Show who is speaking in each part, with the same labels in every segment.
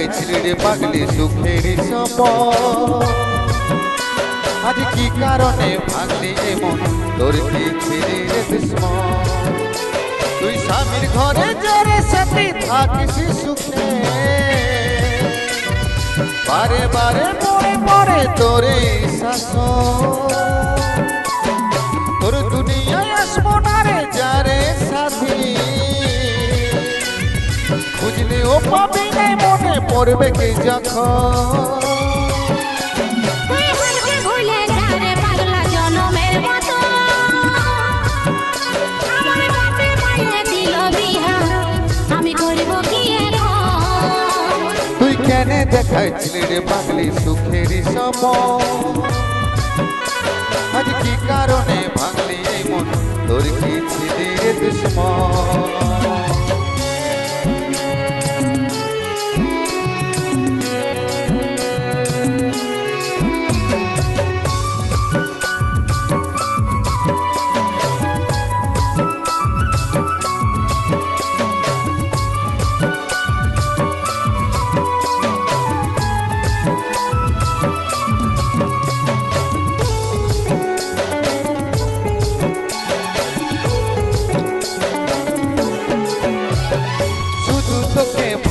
Speaker 1: দেখাইছিলি রে পাগলি সুখেরই সম্পদ। আজ কি কারণে ভাঙলি এমন, তোর কি ছিলি রে দুশ্মন? তুই স্বামীর ঘরে যারে সাথে থাকিস সুখে, বারে বারে মরে মরে তোরে শাসন। তোর দুনিয়ায় আসবো না রে যারে সাথী, খুঁজলে ও পাবি নাই, মনে পড়বে কি যখন। তুই কেন দেখাইছিলি রে পাগলি সুখেরই সম্পদ? আজ কি কারণে ভাঙলি এই মন, তোর কি ছিলি রে দুশ্মন?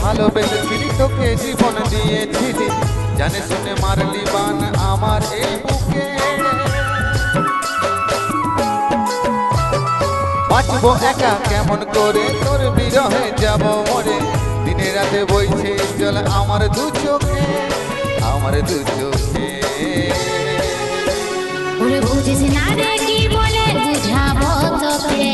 Speaker 1: ভালোবেসেছিলি, তোকে জীবন দিয়েছিলি, জানে শুনে মারলি বান আমার এই বুকে। বাঁচবো একা কেমন করে, তোর বিরহে যাব মরে। দিনে রাতে বইছে জল আমার দু চোখে, আমার দু চোখে।
Speaker 2: বুঝিস না রে কি বলে বুঝাবো তোকে,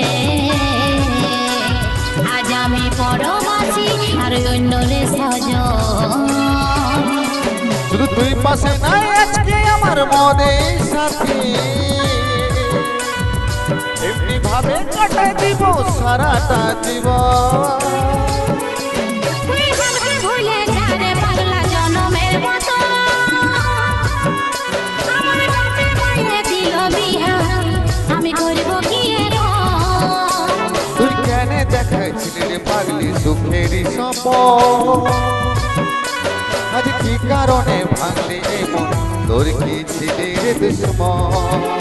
Speaker 2: আজ আমি পরবাসী আর অন্য রে সজন।
Speaker 1: শুধু তুই পাশে নাই আজকে আমার মনের সাথী, এমনি ভাবে কাটাই দিব সারাটা জীবন।
Speaker 2: ভুলে যা রে পাগলা জনমের মতো, আমার কাছে মাইনে দিল বিহা, আমি করব কি এখন?
Speaker 1: তুই কেন দেখাইছিলি রে পাগলি সুখেরই সম্পদ? আজ কি কারণে ভাঙলি এই মন, তোর কি ছিলি রে দুশ্মন?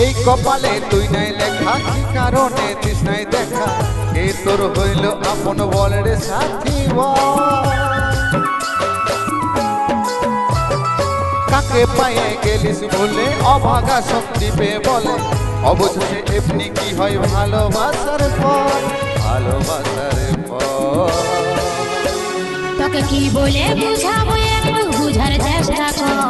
Speaker 1: এই কপালে তুই নাই লেখা, কি কারণে দিস নাই দেখা? এ তোর হইল আপন বল রে সাথী বল। কাকে পায়ে গেলিস বলে অভাগা শক্তি পেয়ে বলে, অবশেষে এমনি কি হয় ভালোবাসার পর, ভালোবাসার পর।
Speaker 2: তোকে কি বলে বুঝাবো একটু বুঝার চেষ্টা কর,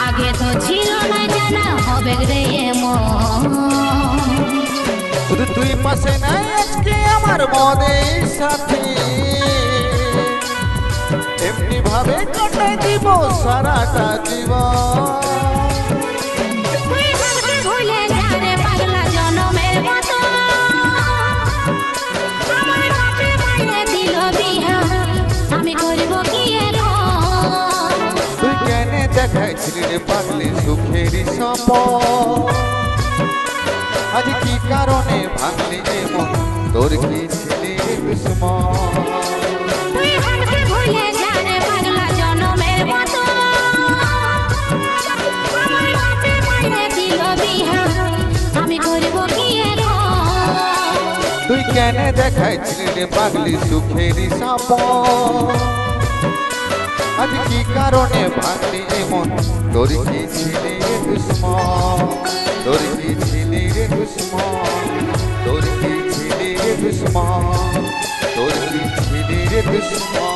Speaker 2: আগে তো ছিল না জানা হবে রে এমন।
Speaker 1: শুধু তুই পাশে নাই আজকে আমার মনের সাথী, এমনি ভাবে কাটাই দিব সারাটা জীবন।
Speaker 2: ভুলে যা রে পাগলা জনমের মতো, আমার কাছে মাইনে দিল বিহা, আমি করব কি এখন?
Speaker 1: তুই কেন দেখাইছিলি রে পাগলি সুখেরই সম্পদ? আজ কি কারণে ভাঙলি এমন, তোর কি ছিলি রে দুশ্মন?
Speaker 2: ভুলে যা রে পাগলা জনমের মতো, আমার কাছে মাইনে দিল বিহা, আমি করব কি এখন?
Speaker 1: তুই কেন দেখাইছিলি রে পাগলি সুখেরই সম্পদ? আজ কি কারণে ভাঙলি এমন, তোর কি ছিলি রে দুশ্মন? তোর কি ছিলি রে দুশ্মন? তোর কি ছিলি রে দুশ্মন? তোর কি ছিলি রে দুশ্মন?